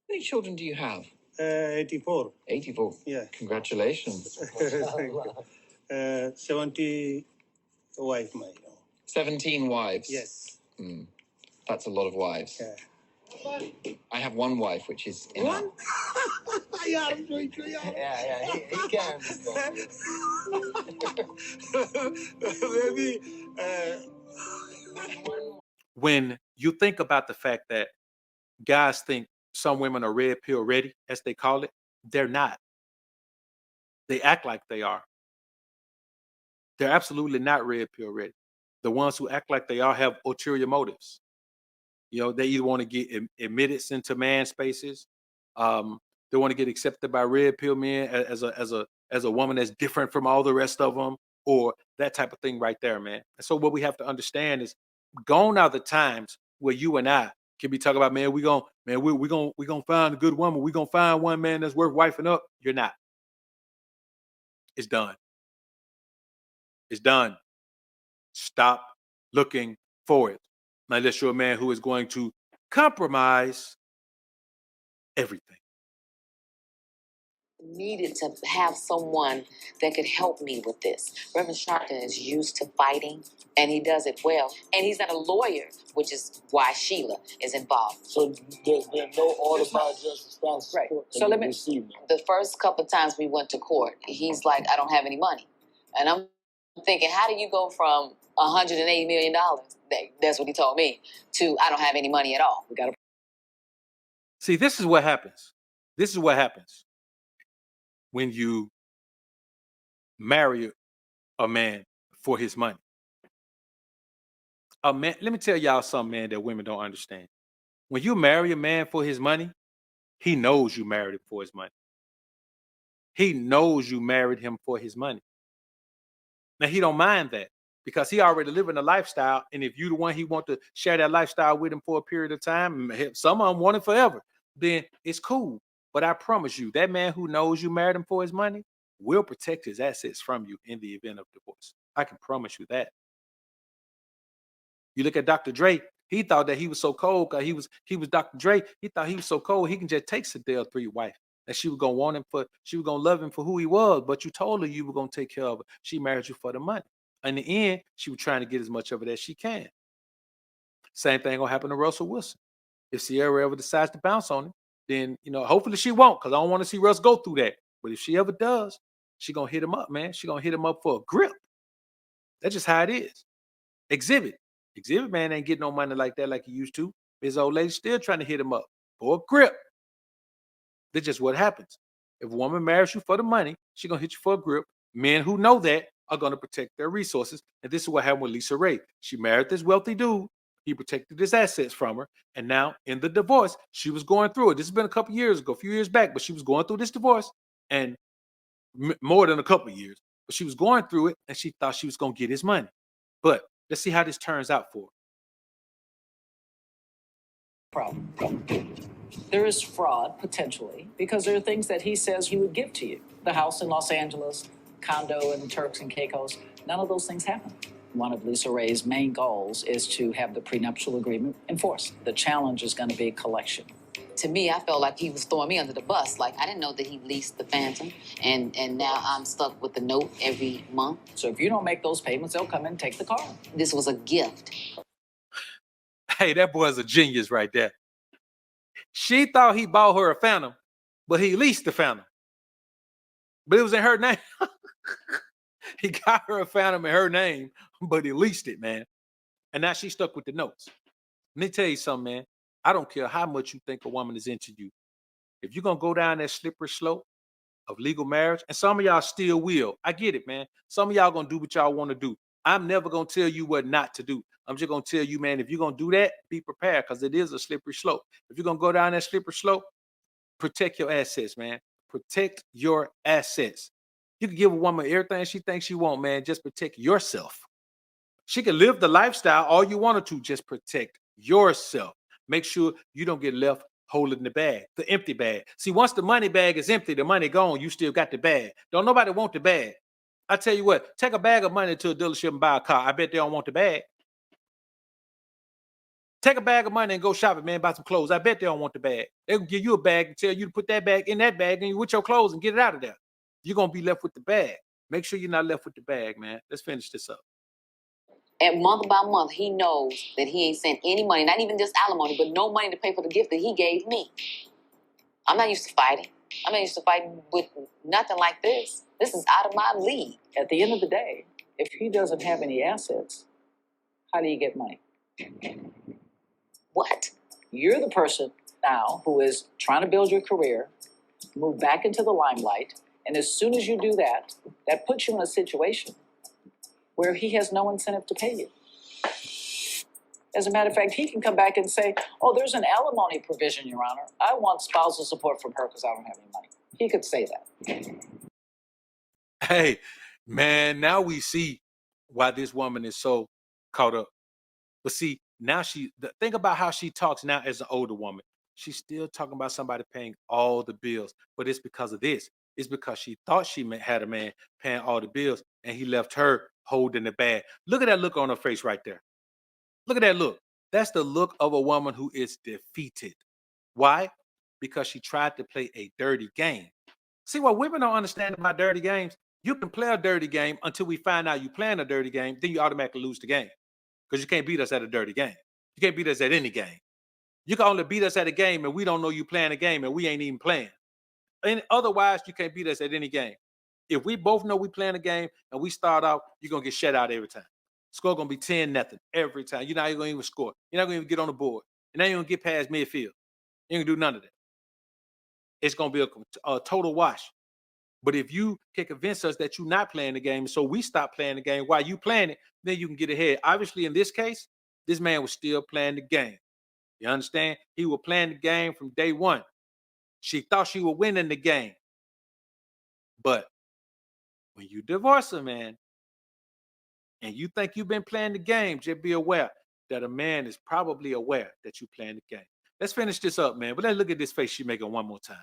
many children do you have? 84. 84. Yeah. Congratulations. Thank you. 70 wife, my. 17 wives. Yes. That's a lot of wives. Yeah. I have one wife, which is enough. Yeah, he can understand. Maybe. When you think about the fact that guys think some women are red pill ready, as they call it, they're not. They act like they are. They're absolutely not red pill ready. The ones who act like they are have ulterior motives. You know, they either want to get admitted into man spaces, they want to get accepted by red pill men as a woman that's different from all the rest of them, or that type of thing right there, man. And so what we have to understand is, gone are the times where you and I can be talking about, man, we gonna find a good woman. We gonna find one, man, that's worth wifing up. You're not. It's done. It's done. Stop looking for it. Unless you're a man who is going to compromise everything. Needed to have someone that could help me with this. Reverend Sharpton is used to fighting, and he does it well. And he's not a lawyer, which is why Sheila is involved. So there's been no order by justice response. Right. So let me. The first couple of times we went to court, he's like, "I don't have any money," and I'm thinking, how do you go from $180 million? That's what he told me. To I don't have any money at all. We got to. See, this is what happens. This is what happens when you marry a man for his money. A man, let me tell y'all something, man, that women don't understand. When you marry a man for his money, he knows you married him for his money. He knows you married him for his money. Now, he don't mind that because he already living a lifestyle. And if you the one he want to share that lifestyle with him for a period of time, some of them want it forever, then it's cool. But I promise you, that man who knows you married him for his money will protect his assets from you in the event of divorce. I can promise you that. You look at Dr. Dre, he thought that he was so cold because he was Dr. Dre. He thought he was so cold, he can just take Sadell for your wife. And she was gonna want him she was gonna love him for who he was, but you told her you were gonna take care of her. She married you for the money. In the end, she was trying to get as much of it as she can. Same thing gonna happen to Russell Wilson. If Sierra ever decides to bounce on him, then hopefully she won't, because I don't want to see Russ go through that. But if she ever does, she gonna hit him up, man. She gonna hit him up for a grip. That's just how it is. Exhibit man ain't getting no money like that like he used to. His old lady still trying to hit him up for a grip. That's just what happens. If a woman marries you for the money, she gonna hit you for a grip. Men who know that are gonna protect their resources. And this is what happened with LISA RAYE. She married this wealthy dude. He protected his assets from her. And now in the divorce, she was going through it. This has been a couple years ago, a few years back, but she was going through this divorce, and more than a couple of years. But she was going through it, and she thought she was gonna get his money. But let's see how this turns out for her. Problem. There is fraud, potentially, because there are things that he says he would give to you. The house in Los Angeles, condo in Turks and Caicos, none of those things happen. One of LISA RAYE's main goals is to have the prenuptial agreement enforced. The challenge is going to be collection. To me, I felt like he was throwing me under the bus. Like, I didn't know that he leased the Phantom, and now I'm stuck with the note every month. So if you don't make those payments, they'll come in and take the car. This was a gift. Hey, that boy's a genius right there. She thought he bought her a Phantom, but he leased the Phantom. But it was in her name. He got her a Phantom in her name, but he leased it, man. And now she's stuck with the notes. Let me tell you something, man. I don't care how much you think a woman is into you. If you're going to go down that slippery slope of legal marriage, and some of y'all still will. I get it, man. Some of y'all going to do what y'all want to do. I'm never going to tell you what not to do. I'm just going to tell you, man, if you're going to do that, be prepared, because it is a slippery slope. If you're going to go down that slippery slope, protect your assets, man. Protect your assets. You can give a woman everything she thinks she wants, man. Just protect yourself. She can live the lifestyle all you want her to. Just protect yourself. Make sure you don't get left holding the bag, the empty bag. See, once the money bag is empty, the money gone, you still got the bag. Don't nobody want the bag. I tell you what, take a bag of money to a dealership and buy a car. I bet they don't want the bag. Take a bag of money and go shopping, man, buy some clothes. I bet they don't want the bag. They'll give you a bag and tell you to put that bag in that bag and you with your clothes and get it out of there. You're going to be left with the bag. Make sure you're not left with the bag, man. Let's finish this up. And month by month, he knows that he ain't sent any money, not even just alimony, but no money to pay for the gift that he gave me. I'm not used to fighting. I'm not used to fighting with nothing like this. This is out of my league. At the end of the day, if he doesn't have any assets, how do you get money? What? You're the person now who is trying to build your career, move back into the limelight, and as soon as you do that, that puts you in a situation where he has no incentive to pay you. As a matter of fact, he can come back and say, oh, there's an alimony provision, Your Honor. I want spousal support from her because I don't have any money. He could say that. Hey, man, now we see why this woman is so caught up. But see, now think about how she talks now as an older woman. She's still talking about somebody paying all the bills, but it's because of this. It's because she thought she had a man paying all the bills and he left her holding the bag. Look at that look on her face right there. Look at that look. That's the look of a woman who is defeated. Why? Because she tried to play a dirty game. See, what women don't understand about dirty games, you can play a dirty game until we find out you're playing a dirty game, then you automatically lose the game. Because you can't beat us at a dirty game. You can't beat us at any game. You can only beat us at a game and we don't know you playing a game and we ain't even playing. And otherwise, you can't beat us at any game. If we both know we playing a game and we start out, you're going to get shut out every time. Score going to be 10-0 every time. You're not even going to even score. You're not going to even get on the board. You're not even going to get past midfield. You ain't going to do none of that. It's going to be a total wash. But if you can convince us that you're not playing the game, so we stop playing the game while you playing it, then you can get ahead. Obviously, in this case, this man was still playing the game. You understand? He was playing the game from day one. She thought she was winning the game. But when you divorce a man and you think you've been playing the game, just be aware that a man is probably aware that you're playing the game. Let's finish this up, man. But let's look at this face she's making one more time.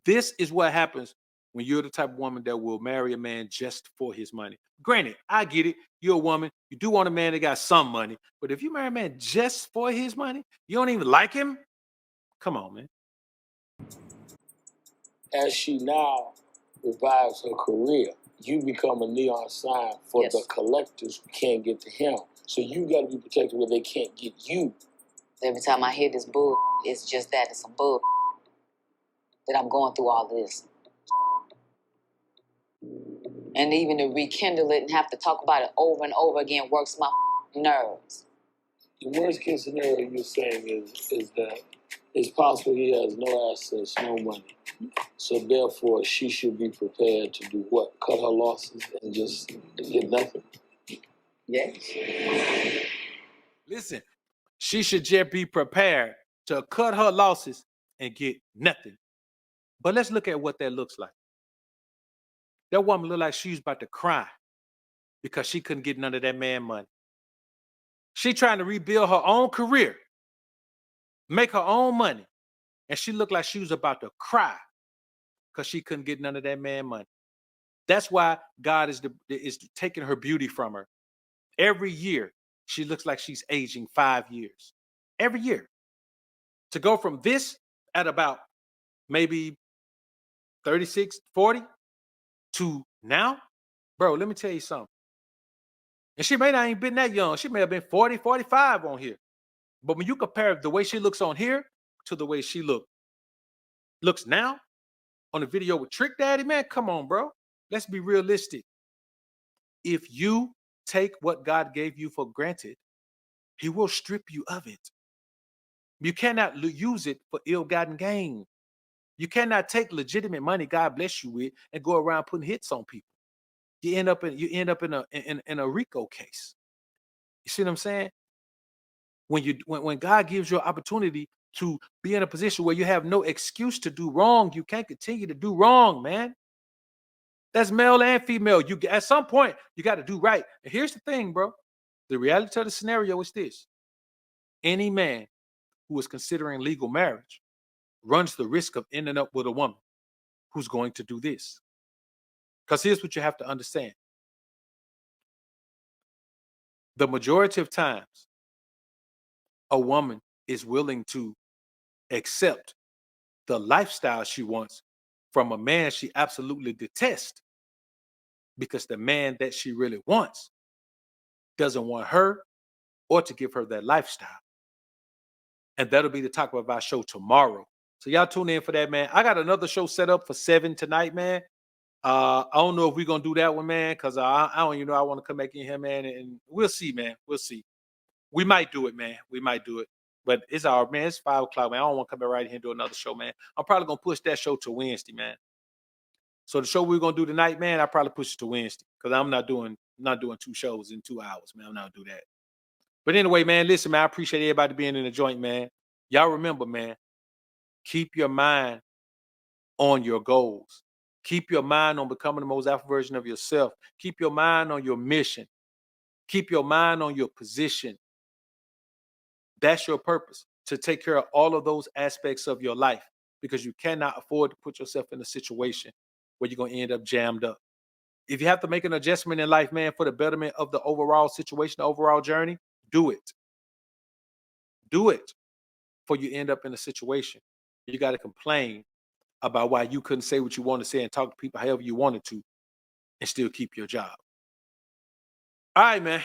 This is what happens when you're the type of woman that will marry a man just for his money. Granted, I get it. You're a woman. You do want a man that got some money. But if you marry a man just for his money, you don't even like him? Come on, man. As she now revives her career, you become a neon sign for Yes. the collectors who can't get to him. So you got to be protected where they can't get you. Every time I hear this bull, it's just that. It's a bull that I'm going through all this. And even to rekindle it and have to talk about it over and over again works my nerves. The worst case scenario you're saying is that it's possible he has no assets, no money. So therefore, she should be prepared to do what? Cut her losses and just get nothing? Yes. Listen, she should just be prepared to cut her losses and get nothing. But let's look at what that looks like. That woman looked like she was about to cry because she couldn't get none of that man money. She trying to rebuild her own career, make her own money, and she looked like she was about to cry because she couldn't get none of that man money. That's why God is taking her beauty from her. Every year, she looks like she's aging 5 years. Every year. To go from this at about maybe 36, 40 to now, bro, let me tell you something. And she may not even been that young. She may have been 40, 45 on here. But when you compare the way she looks on here to the way she looks now on the video with Trick Daddy, man, come on, bro. Let's be realistic. If you take what God gave you for granted, he will strip you of it. You cannot use it for ill-gotten gain. You cannot take legitimate money God bless you with and go around putting hits on people. You end up in a RICO case. You see what I'm saying? When God gives you an opportunity to be in a position where you have no excuse to do wrong, you can't continue to do wrong, man. That's male and female. You at some point you got to do right. And here's the thing, bro. The reality of the scenario is this: any man who is considering legal marriage runs the risk of ending up with a woman who's going to do this. Because here's what you have to understand. The majority of times, a woman is willing to accept the lifestyle she wants from a man she absolutely detests, because the man that she really wants doesn't want her or to give her that lifestyle. And that'll be the topic of our show tomorrow. So y'all tune in for that, man. I got another show set up for 7 tonight, man. I don't know if we're gonna do that one, man, because I don't even know. I want to come back in here, man, and we'll see, man. We'll see. We might do it, man. We might do it. But it's our man, it's 5 o'clock, man. I don't want to come back right here and do another show, man. I'm probably gonna push that show to Wednesday, man. So the show we're gonna do tonight, man, I probably push it to Wednesday, because I'm not doing 2 shows in 2 hours, man. I'm not gonna do that. But anyway, man, listen, man, I appreciate everybody being in the joint, man. Y'all remember, man, keep your mind on your goals. Keep your mind on becoming the most alpha version of yourself. Keep your mind on your mission. Keep your mind on your position. That's your purpose, to take care of all of those aspects of your life, because you cannot afford to put yourself in a situation where you're going to end up jammed up. If you have to make an adjustment in life, man, for the betterment of the overall situation, the overall journey, do it. Do it, before you end up in a situation you got to complain about why you couldn't say what you want to say and talk to people however you wanted to and still keep your job. All right, man.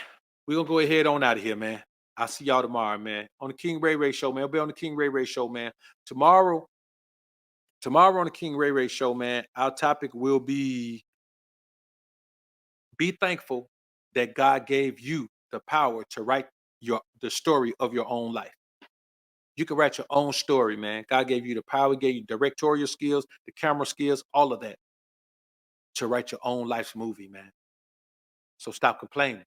We're going to go ahead on out of here, man. I'll see y'all tomorrow, man. On the King Ray Ray Show, man. I'll be on the King Ray Ray Show, man. Tomorrow on the King Ray Ray Show, man, our topic will be thankful that God gave you the power to write the story of your own life. You can write your own story, man. God gave you the power, he gave you directorial skills, the camera skills, all of that, to write your own life's movie, man. So stop complaining.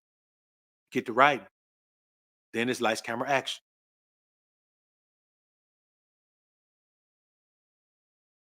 Get to writing. Then it's lights, camera, action.